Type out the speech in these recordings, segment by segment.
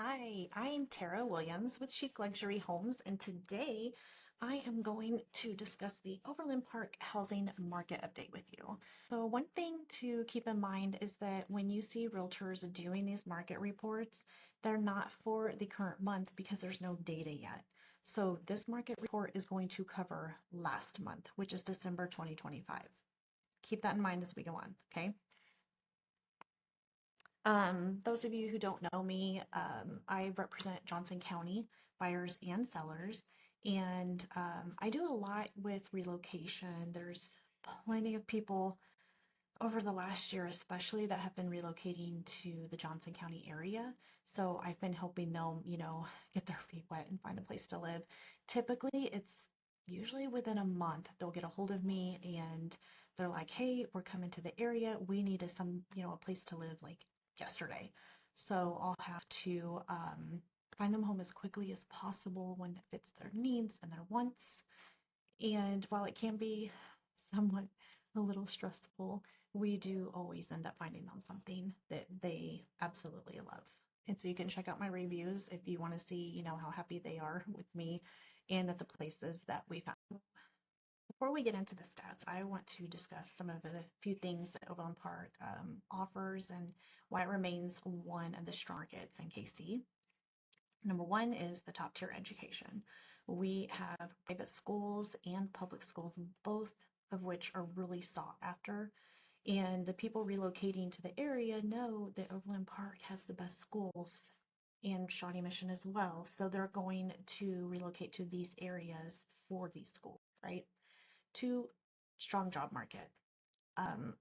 Hi, I'm Tara Williams with Chic Luxury Homes, and today I am going to discuss the Overland Park housing market update with you. So, one thing to keep in mind is that when you see realtors doing these market reports, they're not for the current month because there's no data yet. So, this market report is going to cover last month, which is December 2025. Keep that in mind as we go on, okay? Those of you who don't know me, I represent Johnson County buyers and sellers, and I do a lot with relocation. There's plenty of people over the last year, especially that have been relocating to the Johnson County area. So I've been helping them, get their feet wet and find a place to live. Typically, it's usually within a month they'll get a hold of me and they're like, "Hey, we're coming to the area. We need a place to live like yesterday." So I'll have to find them home as quickly as possible when it fits their needs and their wants. And while it can be somewhat a little stressful, we do always end up finding them something that they absolutely love. And so you can check out my reviews if you want to see, how happy they are with me and at the places that we found. Before we get into the stats, I want to discuss some of the few things that Overland Park offers and why it remains one of the strong markets in KC. Number one is the top tier education. We have private schools and public schools, both of which are really sought after. And the people relocating to the area know that Overland Park has the best schools and Shawnee Mission as well. So they're going to relocate to these areas for these schools, right? Two, strong job market. Um,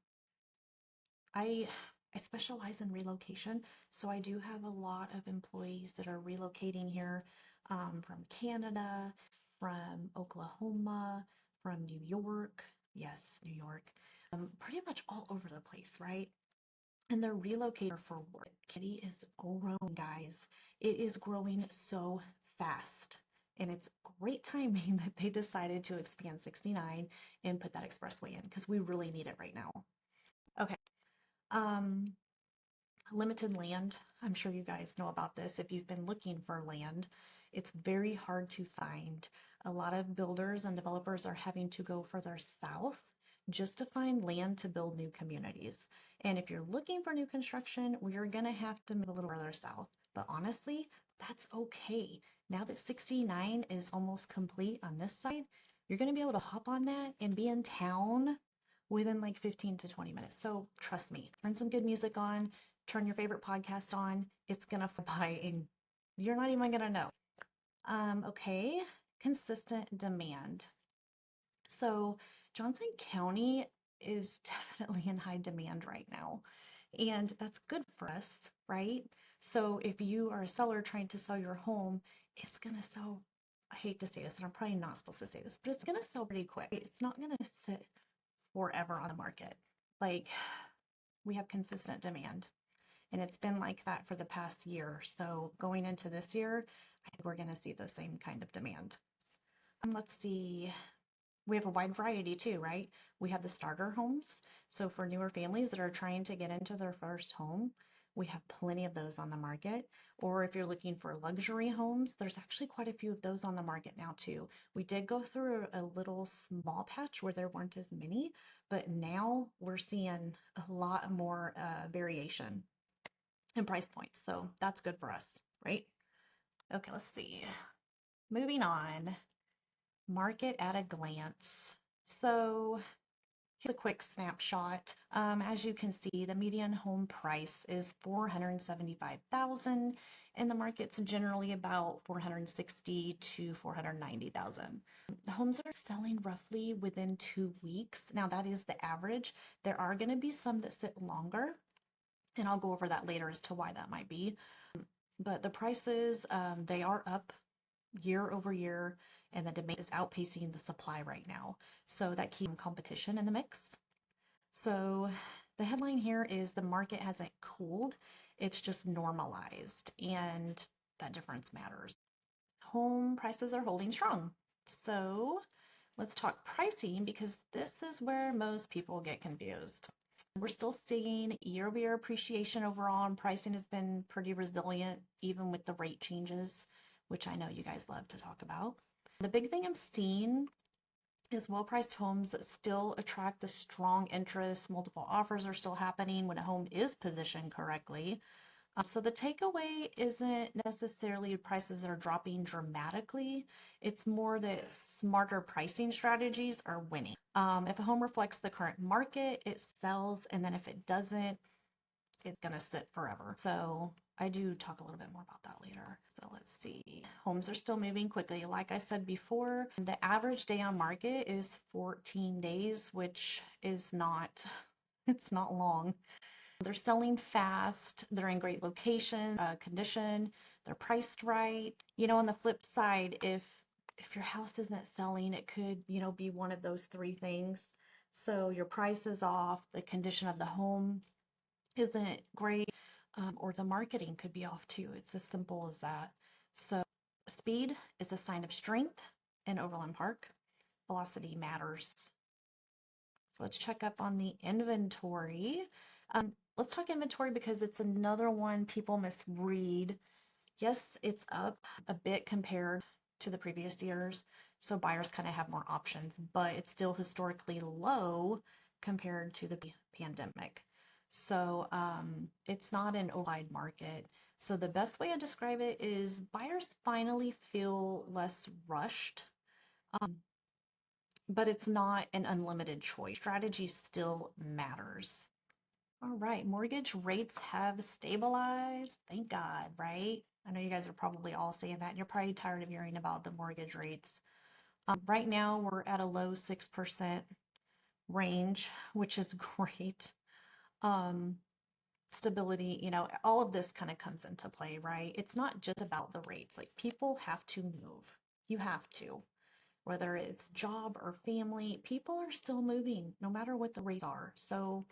I I specialize in relocation, so I do have a lot of employees that are relocating here from Canada, from Oklahoma, from New York. Yes, New York. Pretty much all over the place, right? And they're relocating for work. Kitty is growing, guys. It is growing so fast. And it's great timing that they decided to expand 69 and put that expressway in because we really need it right now. Okay. Um, Limited land. I'm sure you guys know about this. If you've been looking for land, it's very hard to find. A lot of builders and developers are having to go further south just to find land to build new communities. And if you're looking for new construction, we're going to have to move a little further south. But honestly, that's okay. Now that 69 is almost complete on this side, you're going to be able to hop on that and be in town within like 15 to 20 minutes. So trust me, turn some good music on, turn your favorite podcast on. It's gonna fly by and you're not even gonna know. Okay, consistent demand. So Johnson County is definitely in high demand right now, and that's good for us, right? So if you are a seller trying to sell your home, it's gonna sell. I hate to say this, and I'm probably not supposed to say this, but it's gonna sell pretty quick. It's not gonna sit forever on the market. Like, we have consistent demand. And it's been like that for the past year. So going into this year, I think we're going to see the same kind of demand. Let's see. We have a wide variety too, right? We have the starter homes. So for newer families that are trying to get into their first home, we have plenty of those on the market. Or if you're looking for luxury homes, there's actually quite a few of those on the market now too. We did go through a little small patch where there weren't as many, but now we're seeing a lot more variation and price points. So that's good for us, right? Okay, let's see. Moving on. Market at a glance. So here's a quick snapshot. As you can see, the median home price is 475,000, and the market's generally about 460 to 490,000. The homes are selling roughly within 2 weeks. Now that is the average. There are going to be some that sit longer, and I'll go over that later as to why that might be. But the prices, they are up year over year, and the demand is outpacing the supply right now. So that keeps competition in the mix. So the headline here is the market hasn't cooled, it's just normalized, and that difference matters. Home prices are holding strong. So let's talk pricing because this is where most people get confused. We're still seeing year-over-year appreciation overall, and pricing has been pretty resilient, even with the rate changes, which I know you guys love to talk about. The big thing I'm seeing is well-priced homes still attract the strong interest. Multiple offers are still happening when a home is positioned correctly. So the takeaway isn't necessarily prices that are dropping dramatically. It's more that smarter pricing strategies are winning. If a home reflects the current market, it sells, and then if it doesn't, it's going to sit forever. So I do talk a little bit more about that later. So let's see. Homes are still moving quickly. Like I said before, the average day on market is 14 days, which is not, it's not long. They're selling fast, they're in great location, condition, they're priced right. On the flip side, if your house isn't selling, it could, be one of those three things. So your price is off, the condition of the home isn't great, or the marketing could be off too. It's as simple as that. So speed is a sign of strength in Overland Park. Velocity matters. So let's check up on the inventory. Let's talk inventory because it's another one people misread. Yes, it's up a bit compared to the previous years, so buyers kind of have more options, but it's still historically low compared to the pandemic. So it's not an oversupplied market. So the best way to describe it is buyers finally feel less rushed. Um, but it's not an unlimited choice. Strategy still matters. All right, mortgage rates have stabilized. Thank God, right? I know you guys are probably all saying that, and you're probably tired of hearing about the mortgage rates. Right now, we're at a low 6% range, which is great. Um, Stability, all of this kind of comes into play, right? It's not just about the rates. Like, people have to move. You have to. Whether it's job or family, people are still moving no matter what the rates are. So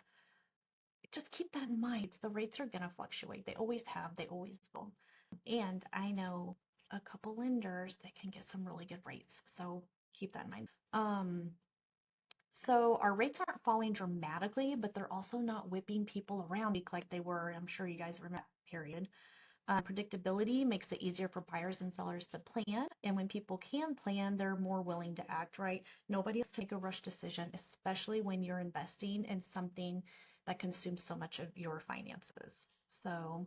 just keep that in mind. The rates are going to fluctuate. They always have, they always will. And I know a couple lenders that can get some really good rates. So keep that in mind. So our rates aren't falling dramatically, but they're also not whipping people around like they were. I'm sure you guys remember that period. Predictability makes it easier for buyers and sellers to plan. And when people can plan, they're more willing to act, right? Nobody has to take a rush decision, especially when you're investing in something that consumes so much of your finances. So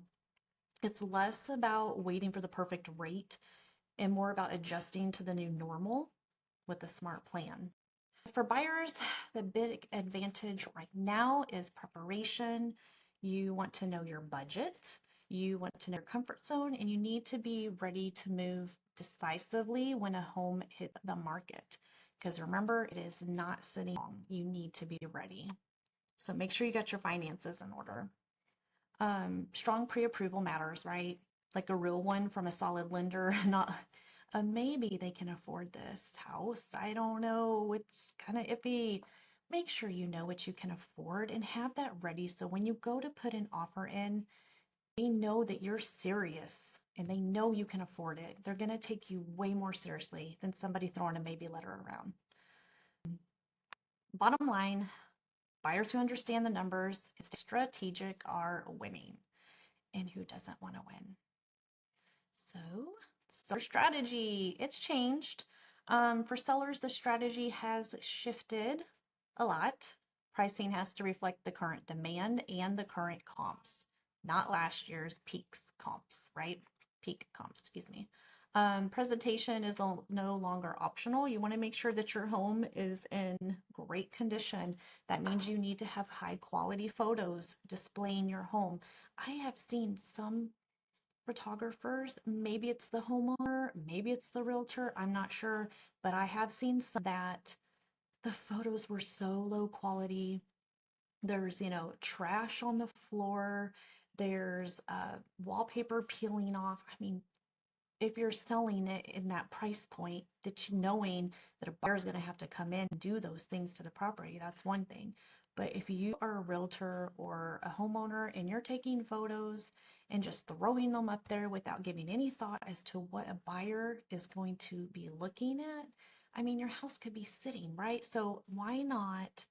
it's less about waiting for the perfect rate and more about adjusting to the new normal with a smart plan. For buyers, the big advantage right now is preparation. You want to know your budget, you want to know your comfort zone, and you need to be ready to move decisively when a home hits the market. Because remember, it is not sitting long. You need to be ready. So make sure you got your finances in order. Strong pre-approval matters, right? Like a real one from a solid lender, not maybe they can afford this house. I don't know. It's kind of iffy. Make sure you know what you can afford and have that ready so when you go to put an offer in, they know that you're serious and they know you can afford it. They're going to take you way more seriously than somebody throwing a maybe letter around. Bottom line, buyers who understand the numbers and stay strategic are winning. And who doesn't want to win? So, seller strategy, it's changed. For sellers, the strategy has shifted a lot. Pricing has to reflect the current demand and the current comps, not last year's peaks comps, right? Peak comps, excuse me. Presentation is no longer optional. You want to make sure that your home is in great condition. That means you need to have high quality photos displaying your home. I have seen some photographers, maybe it's the homeowner, maybe it's the realtor, I'm not sure, but I have seen some that the photos were so low quality. There's, trash on the floor, there's wallpaper peeling off. I mean, if you're selling it in that price point, that knowing that a buyer is going to have to come in and do those things to the property, that's one thing. But if you are a realtor or a homeowner and you're taking photos and just throwing them up there without giving any thought as to what a buyer is going to be looking at, I mean, your house could be sitting, right? So why not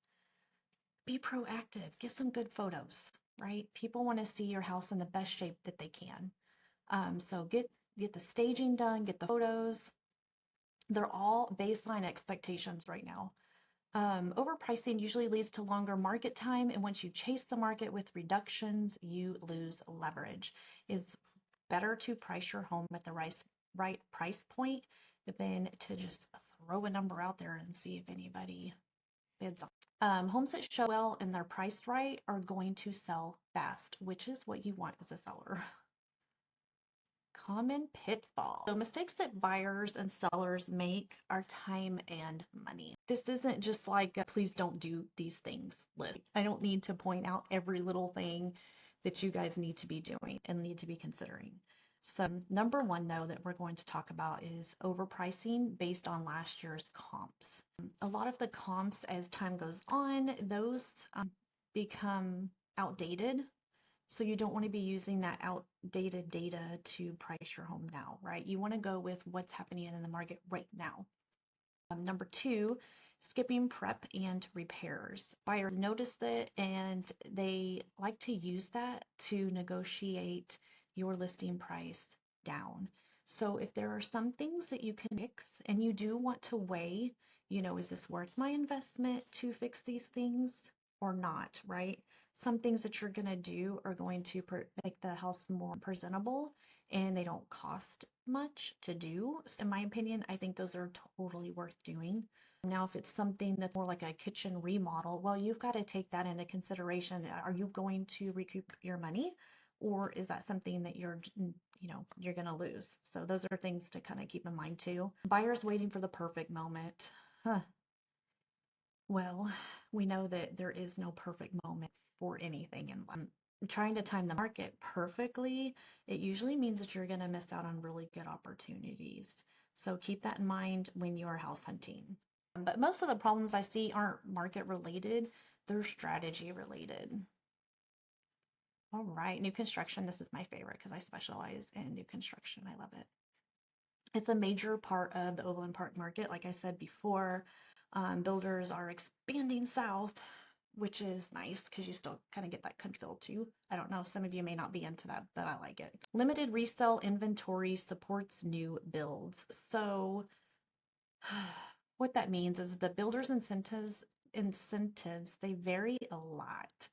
be proactive, get some good photos, right? People want to see your house in the best shape that they can. So get the staging done, get the photos. They're all baseline expectations right now. Overpricing usually leads to longer market time, and once you chase the market with reductions, you lose leverage. It's better to price your home at the right price point than to just throw a number out there and see if anybody bids on. Homes that show well and they're priced right are going to sell fast, which is what you want as a seller. Common pitfall. So mistakes that buyers and sellers make are time and money. This isn't just like a, please don't do these things list. I don't need to point out every little thing that you guys need to be doing and need to be considering. So number one, though, that we're going to talk about is overpricing based on last year's comps. A lot of the comps, as time goes on, those become outdated. So you don't want to be using that outdated data to price your home now, right? You want to go with what's happening in the market right now. Number two, skipping prep and repairs. Buyers notice that and they like to use that to negotiate your listing price down. So if there are some things that you can fix and you do want to weigh, is this worth my investment to fix these things or not, right? Some things that you're going to do are going to make the house more presentable and they don't cost much to do. So in my opinion, I think those are totally worth doing. Now, if it's something that's more like a kitchen remodel, well, you've got to take that into consideration. Are you going to recoup your money, or is that something that you're going to lose? So those are things to kind of keep in mind too. Buyers waiting for the perfect moment. Huh. Well, we know that there is no perfect moment for anything in life. Trying to time the market perfectly, it usually means that you're going to miss out on really good opportunities. So keep that in mind when you are house hunting. But most of the problems I see aren't market related, they're strategy related. All right, new construction. This is my favorite because I specialize in new construction. I love it. It's a major part of the Overland Park market. Like I said before, builders are expanding south, which is nice because you still kind of get that country feel too. I don't know, some of you may not be into that, but I like it. Limited resale inventory supports new builds. So what that means is the builders' incentives, they vary a lot.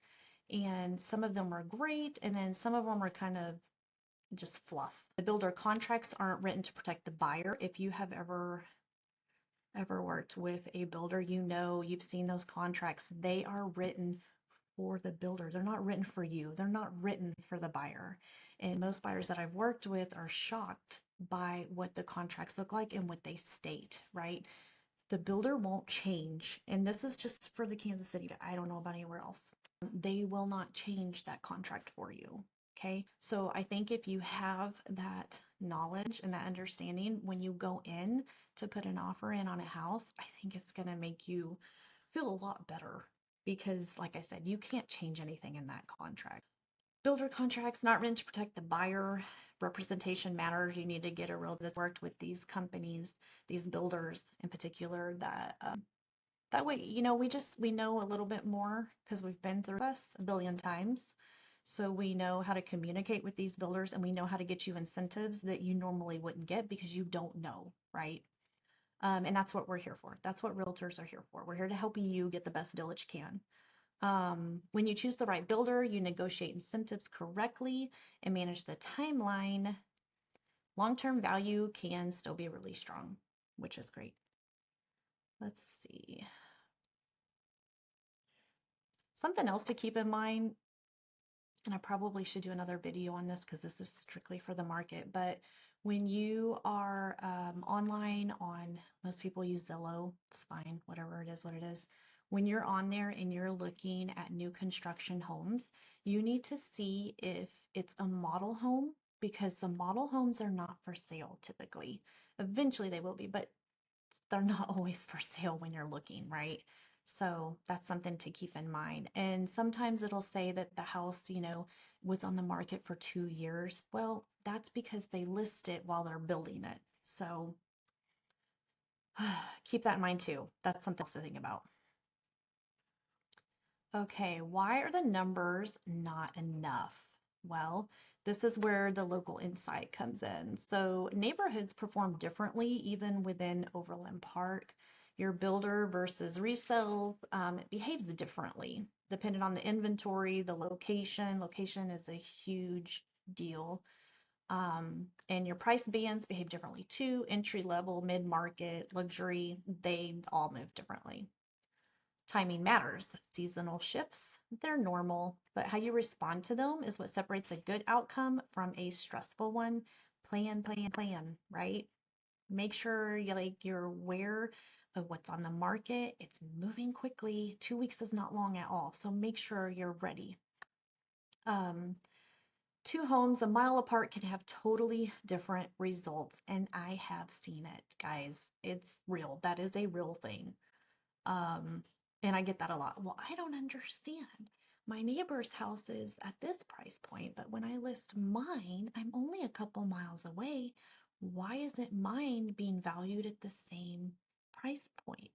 And some of them are great, and then some of them are kind of just fluff. The builder contracts aren't written to protect the buyer. If you have ever worked with a builder, you've seen those contracts. They are written for the builder. They're not written for you. They're not written for the buyer. And most buyers that I've worked with are shocked by what the contracts look like and what they state, right? The builder won't change. And this is just for the Kansas City. I don't know about anywhere else. They will not change that contract for you. Okay. So I think if you have that knowledge and that understanding when you go in to put an offer in on a house, I think it's going to make you feel a lot better because, like I said, you can't change anything in that contract. Builder contracts not written to protect the buyer. Representation matters. You need to get a realtor that's worked with these companies, these builders in particular, that way, we know a little bit more because we've been through this a billion times. So we know how to communicate with these builders and we know how to get you incentives that you normally wouldn't get because you don't know, right? And that's what we're here for. That's what realtors are here for. We're here to help you get the best deal that you can. When you choose the right builder, you negotiate incentives correctly and manage the timeline. Long-term value can still be really strong, which is great. Let's see. Something else to keep in mind, and I probably should do another video on this because this is strictly for the market, but when you are online most people use Zillow, it's fine, whatever it is, what it is. When you're on there and you're looking at new construction homes, you need to see if it's a model home because the model homes are not for sale typically. Eventually they will be, but they're not always for sale when you're looking, right? So that's something to keep in mind. And sometimes it'll say that the house, was on the market for 2 years. Well, that's because they list it while they're building it. So keep that in mind too. That's something else to think about. Okay, why are the numbers not enough? Well, this is where the local insight comes in. So, neighborhoods perform differently even within Overland Park. Your builder versus resale, it behaves differently depending on the inventory, the location. Location is a huge deal. And your price bands behave differently too. Entry level, mid market, luxury, they all move differently. Timing matters. Seasonal shifts, they're normal, but how you respond to them is what separates a good outcome from a stressful one. Plan, plan, plan, right? Make sure you're aware of what's on the market. It's moving quickly. 2 weeks is not long at all. So make sure you're ready. Um, Two homes a mile apart can have totally different results. And I have seen it, guys. It's real. That is a real thing. Um, and I get that a lot. Well, I don't understand. My neighbor's house is at this price point, but when I list mine, I'm only a couple miles away. Why isn't mine being valued at the same price point?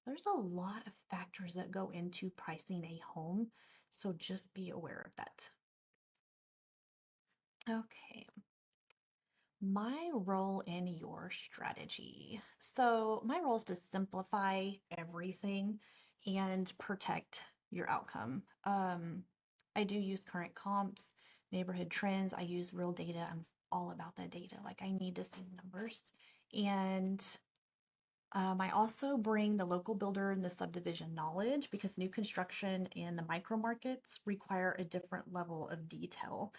There's a lot of factors that go into pricing a home, so just be aware of that. Okay, my role in your strategy. So, my role is to simplify everything and protect your outcome. I do use current comps, neighborhood trends. I use real data. I'm all about that data. Like, I need to see numbers. And I also bring the local builder and the subdivision knowledge because new construction and the micro markets require a different level of detail.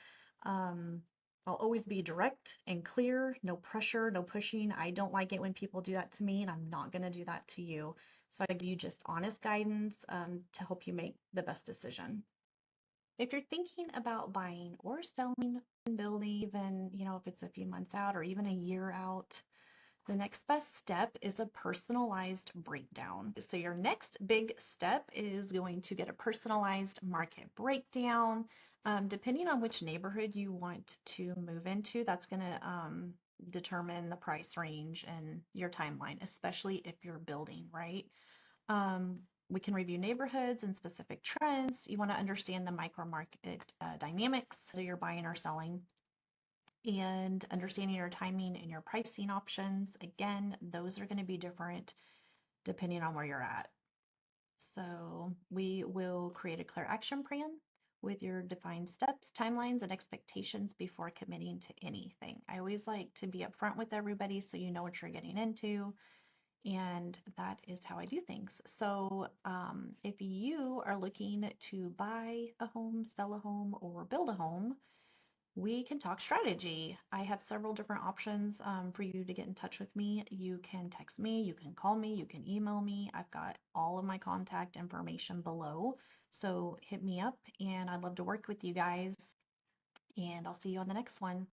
Um, I'll always be direct and clear, no pressure, no pushing. I don't like it when people do that to me, and I'm not going to do that to you. So I give you just honest guidance to help you make the best decision. If you're thinking about buying or selling and building, even, if it's a few months out or even a year out, the next best step is a personalized breakdown. So your next big step is going to get a personalized market breakdown. Depending on which neighborhood you want to move into, that's going to determine the price range and your timeline, especially if you're building, right? Um, we can review neighborhoods and specific trends. You want to understand the micro market dynamics, whether you're buying or selling, and understanding your timing and your pricing options. Again, those are going to be different depending on where you're at. So we will create a clear action plan with your defined steps, timelines, and expectations before committing to anything. I always like to be upfront with everybody so you know what you're getting into. And that is how I do things. So, if you are looking to buy a home, sell a home, or build a home, we can talk strategy. I have several different options for you to get in touch with me. You can text me, you can call me, you can email me. I've got all of my contact information below. So hit me up, and I'd love to work with you guys. And I'll see you on the next one.